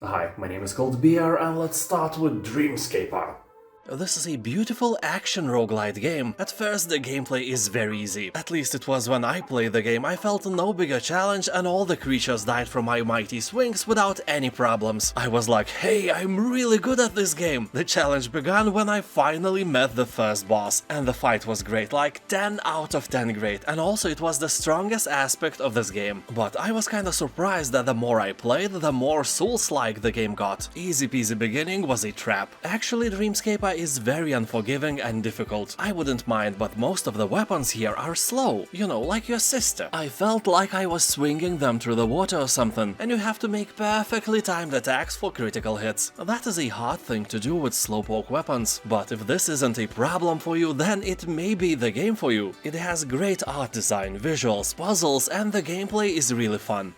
Hi, my name is ColdBeer and let's start with Dreamscaper. This is a beautiful action roguelite game. At first the gameplay is very easy. At least it was when I played the game. I felt no bigger challenge and all the creatures died from my mighty swings without any problems. I was like, hey, I'm really good at this game. The challenge began when I finally met the first boss. And the fight was great, like 10 out of 10 great. And also it was the strongest aspect of this game. But I was kinda surprised that the more I played, the more Souls-like the game got. Easy peasy beginning was a trap. Actually, Dreamscaper is very unforgiving and difficult. I wouldn't mind, but most of the weapons here are slow, you know, like your sister. I felt like I was swinging them through the water or something, and you have to make perfectly timed attacks for critical hits. That is a hard thing to do with slowpoke weapons, but if this isn't a problem for you, then it may be the game for you. It has great art design, visuals, puzzles, and the gameplay is really fun.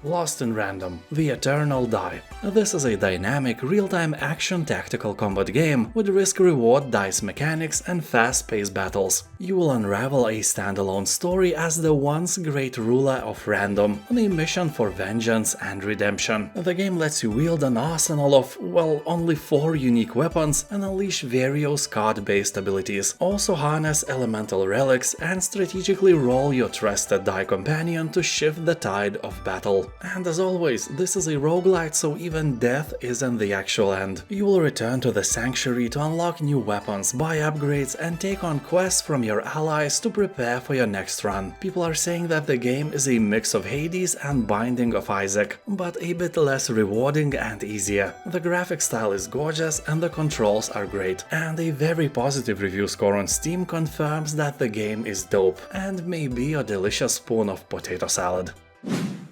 Lost in Random, The Eternal Die. This is a dynamic, real-time action tactical combat game with risk-reward dice mechanics and fast-paced battles. You will unravel a standalone story as the once great ruler of random on a mission for vengeance and redemption. The game lets you wield an arsenal of, well, only 4 unique weapons and unleash various card-based abilities. Also harness elemental relics and strategically roll your trusted die companion to shift the tide of battle. And as always, this is a roguelite, so even death isn't the actual end. You will return to the sanctuary to unlock new weapons, buy upgrades, and take on quests from your allies to prepare for your next run. People are saying that the game is a mix of Hades and Binding of Isaac, but a bit less rewarding and easier. The graphic style is gorgeous and the controls are great, and a very positive review score on Steam confirms that the game is dope and may be a delicious spoon of potato salad.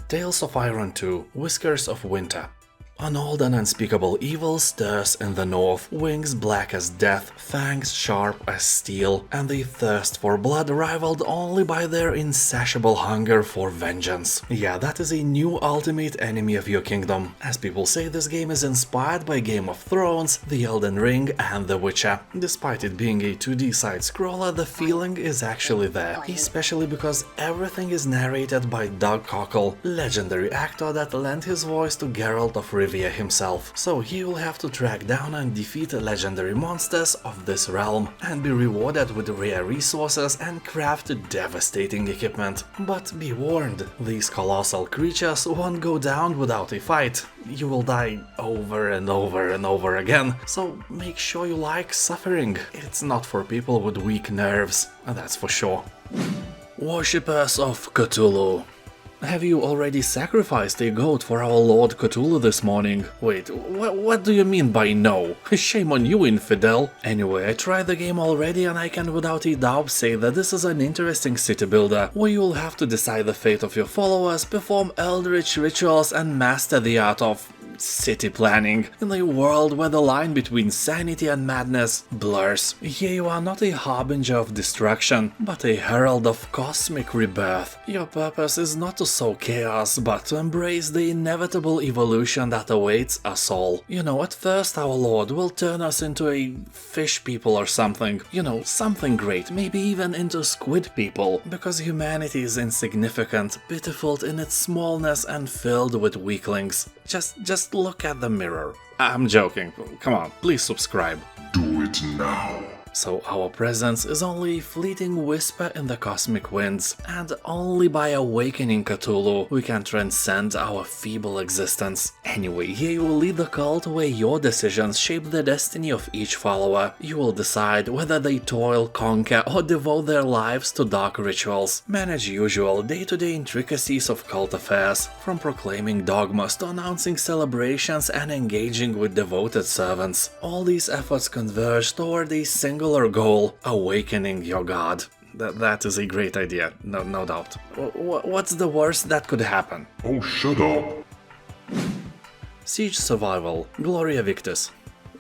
Tales of Iron 2, Whiskers of Winter. An old and unspeakable evil stirs in the north, wings black as death, fangs sharp as steel, and a thirst for blood rivaled only by their insatiable hunger for vengeance. Yeah, that is a new ultimate enemy of your kingdom. As people say, this game is inspired by Game of Thrones, The Elden Ring, and The Witcher. Despite it being a 2D side-scroller, the feeling is actually there, especially because everything is narrated by Doug Cockle, legendary actor that lent his voice to Geralt of Rivia himself, so he will have to track down and defeat legendary monsters of this realm and be rewarded with rare resources and craft devastating equipment. But be warned, these colossal creatures won't go down without a fight. You will die over and over and over again, so make sure you like suffering. It's not for people with weak nerves, that's for sure. Worshippers of Cthulhu. Have you already sacrificed a goat for our Lord Cthulhu this morning? Wait, what do you mean by no? Shame on you, infidel! Anyway, I tried the game already and I can without a doubt say that this is an interesting city builder, where you'll have to decide the fate of your followers, perform eldritch rituals and master the art of city planning, in a world where the line between sanity and madness blurs. Here you are not a harbinger of destruction, but a herald of cosmic rebirth. Your purpose is not to sow chaos, but to embrace the inevitable evolution that awaits us all. You know, at first our Lord will turn us into a fish people or something. You know, something great, maybe even into squid people, because humanity is insignificant, pitiful in its smallness and filled with weaklings. Just look at the mirror. I'm joking. Come on, please subscribe. Do it now. So our presence is only a fleeting whisper in the cosmic winds, and only by awakening Cthulhu we can transcend our feeble existence. Anyway, here you will lead the cult where your decisions shape the destiny of each follower. You will decide whether they toil, conquer, or devote their lives to dark rituals. Manage usual day-to-day intricacies of cult affairs, from proclaiming dogmas to announcing celebrations and engaging with devoted servants. All these efforts converge toward a single goal, awakening your god. That is a great idea, no doubt. What's the worst that could happen? Oh, shut up. Siege Survival, Gloria Victis.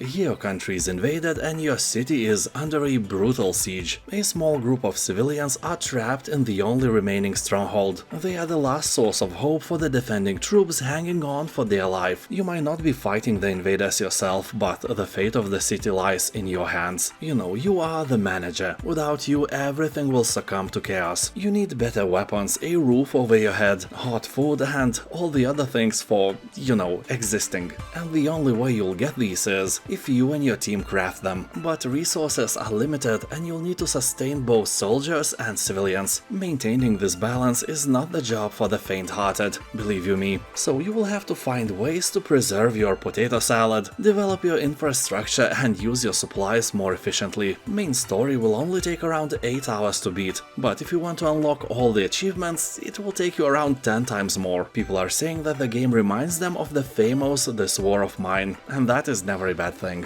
Your country is invaded and your city is under a brutal siege. A small group of civilians are trapped in the only remaining stronghold. They are the last source of hope for the defending troops hanging on for dear life. You might not be fighting the invaders yourself, but the fate of the city lies in your hands. You know, you are the manager. Without you, everything will succumb to chaos. You need better weapons, a roof over your head, hot food, and all the other things for, you know, existing. And the only way you'll get these is if you and your team craft them. But resources are limited and you'll need to sustain both soldiers and civilians. Maintaining this balance is not the job for the faint-hearted, believe you me. So you will have to find ways to preserve your potato salad, develop your infrastructure and use your supplies more efficiently. Main story will only take around 8 hours to beat, but if you want to unlock all the achievements, it will take you around 10 times more. People are saying that the game reminds them of the famous This War of Mine, and that is never a bad thing.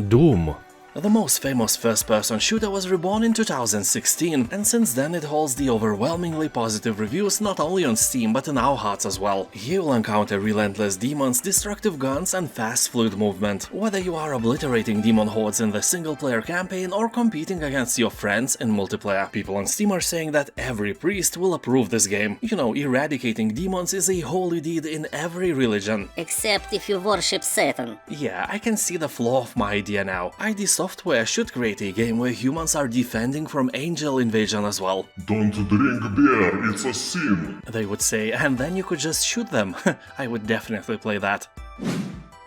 Doom. The most famous first-person shooter was reborn in 2016, and since then it holds the overwhelmingly positive reviews not only on Steam but in our hearts as well. You will encounter relentless demons, destructive guns and fast fluid movement. Whether you are obliterating demon hordes in the single-player campaign or competing against your friends in multiplayer, people on Steam are saying that every priest will approve this game. You know, eradicating demons is a holy deed in every religion. Except if you worship Satan. Yeah, I can see the flaw of my idea now. ID Software should create a game where humans are defending from angel invasion as well. Don't drink beer, it's a sin. They would say, and then you could just shoot them. I would definitely play that.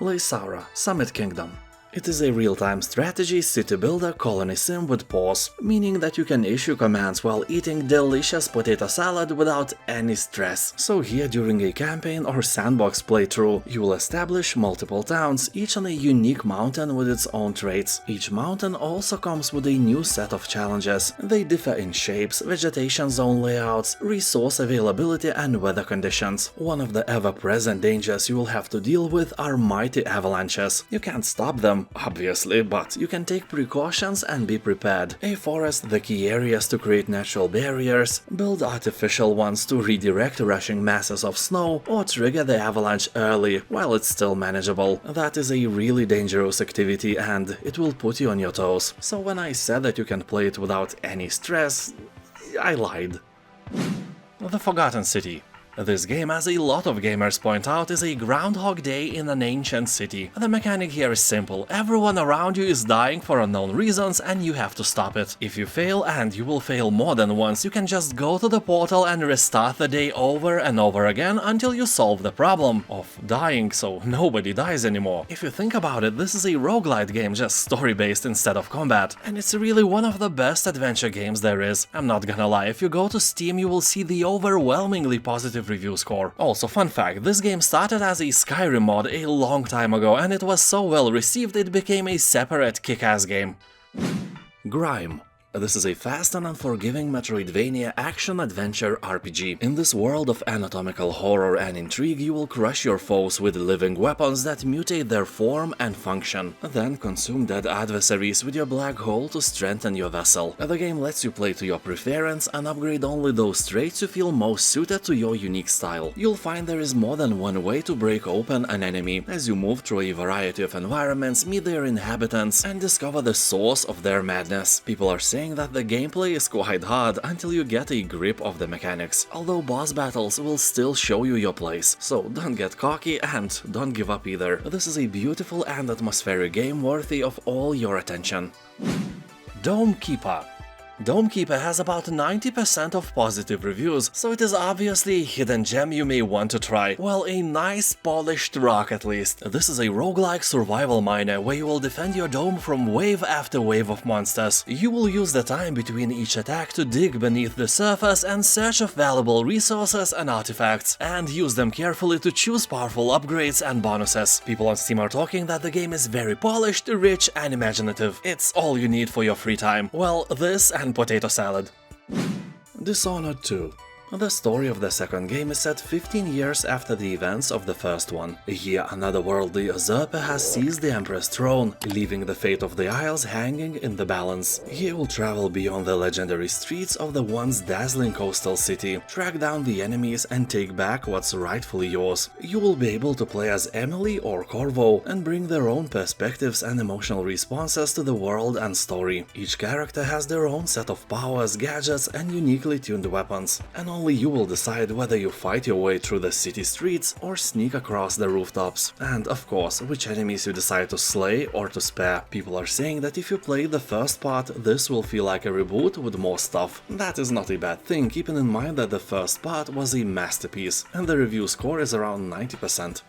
Laysara, Summit Kingdom. It is a real-time strategy city builder colony sim with pause, meaning that you can issue commands while eating delicious potato salad without any stress. So here during a campaign or sandbox playthrough, you will establish multiple towns, each on a unique mountain with its own traits. Each mountain also comes with a new set of challenges. They differ in shapes, vegetation zone layouts, resource availability and weather conditions. One of the ever-present dangers you will have to deal with are mighty avalanches. You can't stop them, obviously, but you can take precautions and be prepared. A forest the key areas to create natural barriers, build artificial ones to redirect rushing masses of snow, or trigger the avalanche early while it's still manageable. That is a really dangerous activity and it will put you on your toes. So when I said that you can play it without any stress, I lied. The Forgotten City. This game, as a lot of gamers point out, is a Groundhog Day in an ancient city. The mechanic here is simple. Everyone around you is dying for unknown reasons and you have to stop it. If you fail, and you will fail more than once, you can just go to the portal and restart the day over and over again until you solve the problem of dying so nobody dies anymore. If you think about it, this is a roguelite game, just story-based instead of combat. And it's really one of the best adventure games there is. I'm not gonna lie, if you go to Steam you will see the overwhelmingly positive review score. Also, fun fact, this game started as a Skyrim mod a long time ago and it was so well received it became a separate kick-ass game. GRIME. This is a fast and unforgiving Metroidvania action-adventure RPG. In this world of anatomical horror and intrigue, you will crush your foes with living weapons that mutate their form and function. Then consume dead adversaries with your black hole to strengthen your vessel. The game lets you play to your preference and upgrade only those traits you feel most suited to your unique style. You'll find there is more than one way to break open an enemy, as you move through a variety of environments, meet their inhabitants, and discover the source of their madness. People are saying that the gameplay is quite hard until you get a grip of the mechanics, although boss battles will still show you your place, so don't get cocky and don't give up either. This is a beautiful and atmospheric game worthy of all your attention. Domtyer. Domtyer has about 90% of positive reviews, so it is obviously a hidden gem you may want to try. Well, a nice polished rock at least. This is a roguelike survival miner where you will defend your dome from wave after wave of monsters. You will use the time between each attack to dig beneath the surface and search of valuable resources and artifacts, and use them carefully to choose powerful upgrades and bonuses. People on Steam are talking that the game is very polished, rich and imaginative. It's all you need for your free time. Well, this and potato salad. Dishonored 2. The story of the second game is set 15 years after the events of the first one. Here, another worldly usurper has seized the Emperor's throne, leaving the fate of the Isles hanging in the balance. He will travel beyond the legendary streets of the once dazzling coastal city, track down the enemies and take back what's rightfully yours. You will be able to play as Emily or Corvo and bring their own perspectives and emotional responses to the world and story. Each character has their own set of powers, gadgets and uniquely tuned weapons, and only you will decide whether you fight your way through the city streets or sneak across the rooftops. And of course, which enemies you decide to slay or to spare. People are saying that if you play the first part, this will feel like a reboot with more stuff. That is not a bad thing, keeping in mind that the first part was a masterpiece, and the review score is around 90%.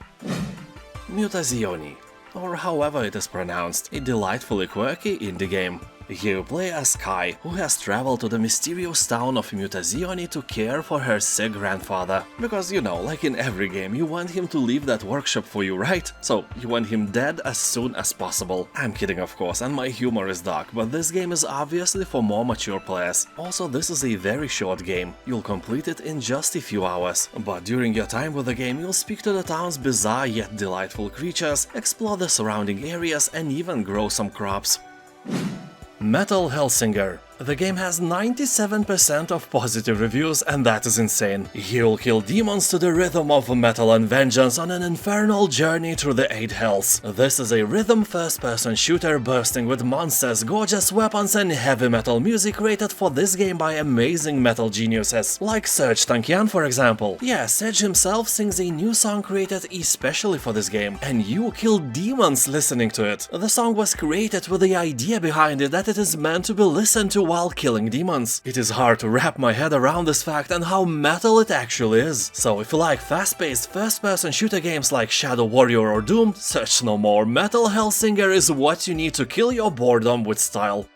Mutazione, or however it is pronounced, a delightfully quirky indie game. Here you play as Kai, who has traveled to the mysterious town of Mutazione to care for her sick grandfather. Because, you know, like in every game, you want him to leave that workshop for you, right? So, you want him dead as soon as possible. I'm kidding, of course, and my humor is dark, but this game is obviously for more mature players. Also, this is a very short game. You'll complete it in just a few hours. But during your time with the game, you'll speak to the town's bizarre yet delightful creatures, explore the surrounding areas, and even grow some crops. Metal Hellsinger. The game has 97% of positive reviews, and that is insane. You'll kill demons to the rhythm of metal and vengeance on an infernal journey through the 8 hells. This is a rhythm first-person shooter bursting with monsters, gorgeous weapons and heavy metal music created for this game by amazing metal geniuses, like Serj Tankian for example. Yeah, Serj himself sings a new song created especially for this game, and you kill demons listening to it. The song was created with the idea behind it that it is meant to be listened to while killing demons. It is hard to wrap my head around this fact and how metal it actually is. So if you like fast-paced first-person shooter games like Shadow Warrior or Doom, search no more. Metal Hellsinger is what you need to kill your boredom with style.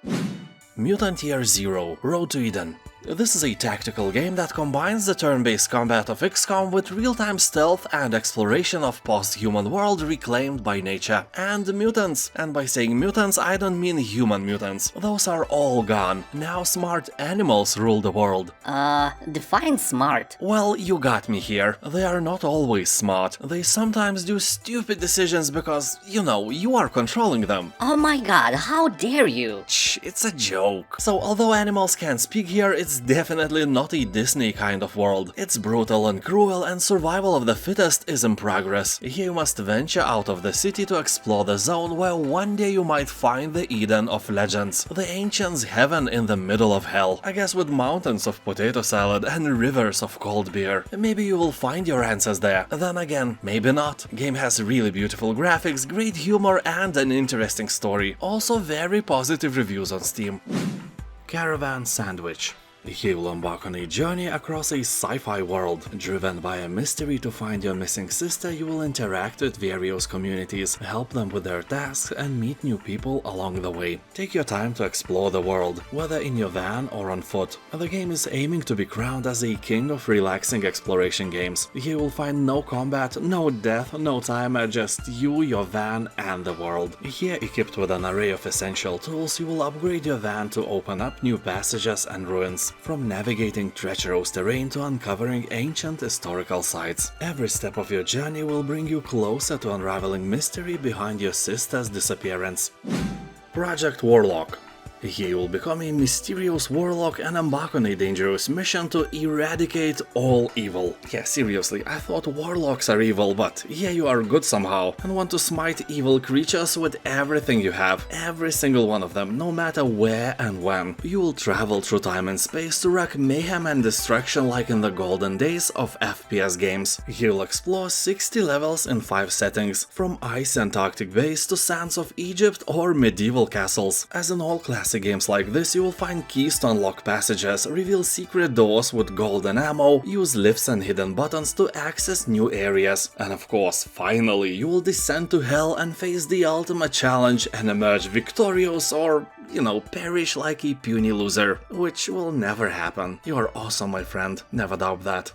Mutant Year Zero: Road to Eden. This is a tactical game that combines the turn-based combat of XCOM with real-time stealth and exploration of post-human world reclaimed by nature. And mutants. And by saying mutants, I don't mean human mutants. Those are all gone. Now smart animals rule the world. Define smart. Well, you got me here. They are not always smart. They sometimes do stupid decisions because, you know, you are controlling them. Oh my god, how dare you! Shh, it's a joke. So, although animals can't speak here, it's definitely not a Disney kind of world. It's brutal and cruel, and survival of the fittest is in progress. Here you must venture out of the city to explore the zone where one day you might find the Eden of legends, the ancients' heaven in the middle of hell. I guess with mountains of potato salad and rivers of cold beer. Maybe you will find your answers there. Then again, maybe not. Game has really beautiful graphics, great humor and an interesting story. Also very positive reviews on Steam. Caravan SandWitch. Here you'll embark on a journey across a sci-fi world. Driven by a mystery to find your missing sister, you will interact with various communities, help them with their tasks, and meet new people along the way. Take your time to explore the world, whether in your van or on foot. The game is aiming to be crowned as a king of relaxing exploration games. Here you will find no combat, no death, no timer, just you, your van, and the world. Here, equipped with an array of essential tools, you will upgrade your van to open up new passages and ruins. From navigating treacherous terrain to uncovering ancient historical sites. Every step of your journey will bring you closer to unraveling mystery behind your sister's disappearance. Project Warlock. Here you will become a mysterious warlock and embark on a dangerous mission to eradicate all evil. Yeah, seriously, I thought warlocks are evil, but yeah, you are good somehow, and want to smite evil creatures with everything you have, every single one of them, no matter where and when. You will travel through time and space to wreak mayhem and destruction like in the golden days of FPS games. You'll explore 60 levels in 5 settings, from ice Antarctic base to sands of Egypt or medieval castles. As in all classic games like this, you will find keys to unlock passages, reveal secret doors with golden ammo, use lifts and hidden buttons to access new areas, and of course, finally, you will descend to hell and face the ultimate challenge and emerge victorious or, you know, perish like a puny loser, which will never happen. You are awesome, my friend, never doubt that.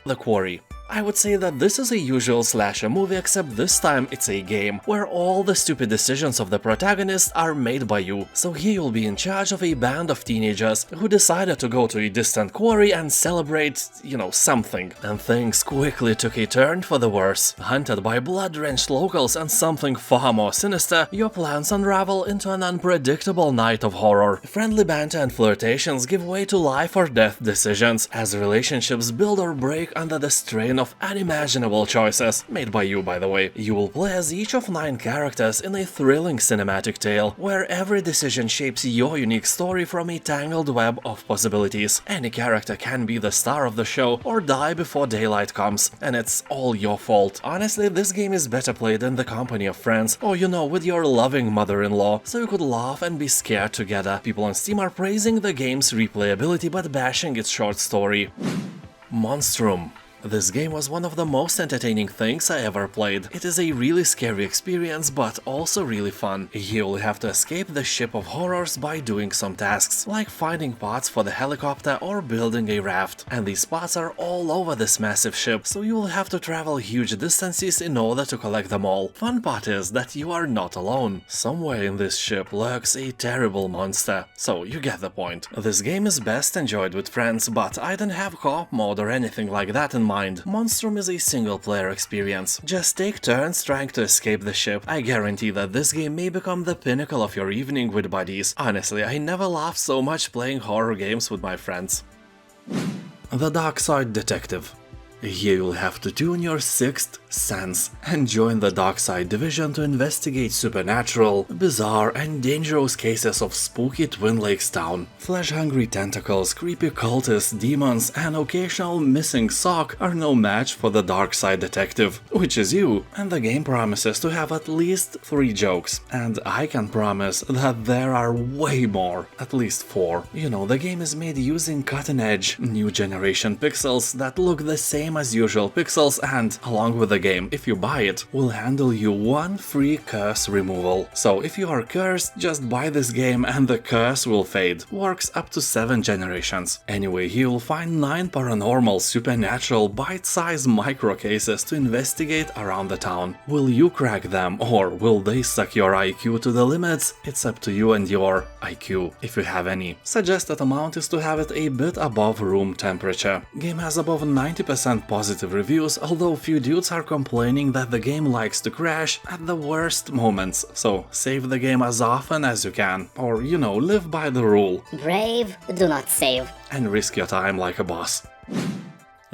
The Quarry. I would say that this is a usual slasher movie, except this time it's a game, where all the stupid decisions of the protagonist are made by you. So here you'll be in charge of a band of teenagers who decided to go to a distant quarry and celebrate, something. And things quickly took a turn for the worse. Hunted by blood-drenched locals and something far more sinister, your plans unravel into an unpredictable night of horror. Friendly banter and flirtations give way to life or death decisions, as relationships build or break under the strain of unimaginable choices, made by you, by the way. You will play as each of 9 characters in a thrilling cinematic tale, where every decision shapes your unique story from a tangled web of possibilities. Any character can be the star of the show or die before daylight comes, and it's all your fault. Honestly, this game is better played in the company of friends, or with your loving mother-in-law, so you could laugh and be scared together. People on Steam are praising the game's replayability but bashing its short story. Monstrum. This game was one of the most entertaining things I ever played. It is a really scary experience, but also really fun. You'll have to escape the ship of horrors by doing some tasks, like finding parts for the helicopter or building a raft. And these parts are all over this massive ship, so you'll have to travel huge distances in order to collect them all. Fun part is that you are not alone. Somewhere in this ship lurks a terrible monster, so you get the point. This game is best enjoyed with friends, but I don't have co-op mode or anything like that in mind. Monstrum is a single-player experience. Just take turns trying to escape the ship. I guarantee that this game may become the pinnacle of your evening with buddies. Honestly, I never laughed so much playing horror games with my friends. The Darkside Detective. Here you'll have to tune your 6th sense and join the Darkside division to investigate supernatural, bizarre and dangerous cases of spooky Twin Lakes town. Flesh-hungry tentacles, creepy cultists, demons and occasional missing sock are no match for the Darkside Detective, which is you, and the game promises to have at least 3 jokes, and I can promise that there are way more, at least 4. The game is made using cutting-edge, new generation pixels that look the same as usual pixels, and along with the game, if you buy it, will handle you 1 free curse removal. So if you are cursed, just buy this game and the curse will fade. Works up to 7 generations. Anyway, you'll find 9 paranormal, supernatural, bite-sized micro cases to investigate around the town. Will you crack them, or will they suck your IQ to the limits? It's up to you and your IQ, if you have any. Suggested amount is to have it a bit above room temperature. Game has above 90% positive reviews, although few dudes are complaining that the game likes to crash at the worst moments, so save the game as often as you can, or live by the rule. Brave, do not save. And risk your time like a boss.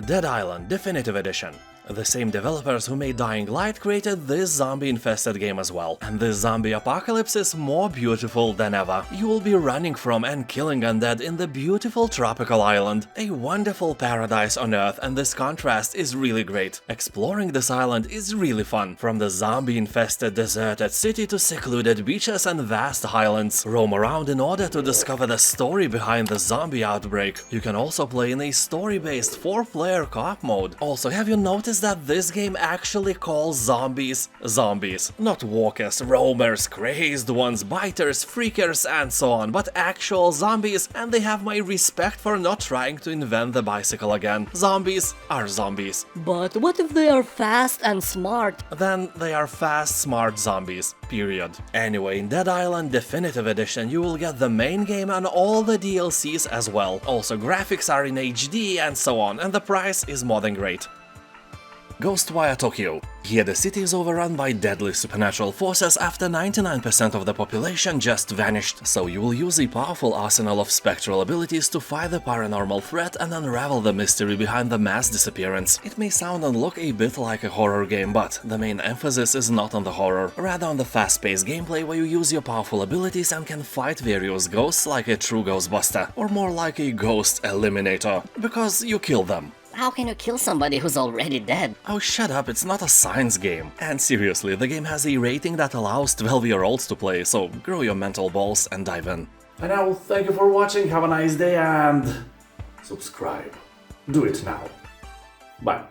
Dead Island Definitive Edition. The same developers who made Dying Light created this zombie-infested game as well, and this zombie apocalypse is more beautiful than ever. You will be running from and killing undead in the beautiful tropical island, a wonderful paradise on Earth, and this contrast is really great. Exploring this island is really fun, from the zombie-infested deserted city to secluded beaches and vast highlands. Roam around in order to discover the story behind the zombie outbreak. You can also play in a story-based 4-player co-op mode. Also, have you noticed that this game actually calls zombies zombies? Not walkers, roamers, crazed ones, biters, freakers and so on, but actual zombies, and they have my respect for not trying to invent the bicycle again. Zombies are zombies. But what if they are fast and smart? Then they are fast, smart zombies. Period. Anyway, in Dead Island Definitive Edition you will get the main game and all the DLCs as well. Also, graphics are in HD and so on, and the price is more than great. Ghostwire Tokyo. Here the city is overrun by deadly supernatural forces after 99% of the population just vanished, so you will use a powerful arsenal of spectral abilities to fight the paranormal threat and unravel the mystery behind the mass disappearance. It may sound and look a bit like a horror game, but the main emphasis is not on the horror, rather on the fast-paced gameplay where you use your powerful abilities and can fight various ghosts like a true Ghostbuster, or more like a Ghost Eliminator, because you kill them. How can you kill somebody who's already dead? Oh, shut up, it's not a science game. And seriously, the game has a rating that allows 12-year-olds to play, so grow your mental balls and dive in. And now, thank you for watching, have a nice day and subscribe. Do it now. Bye.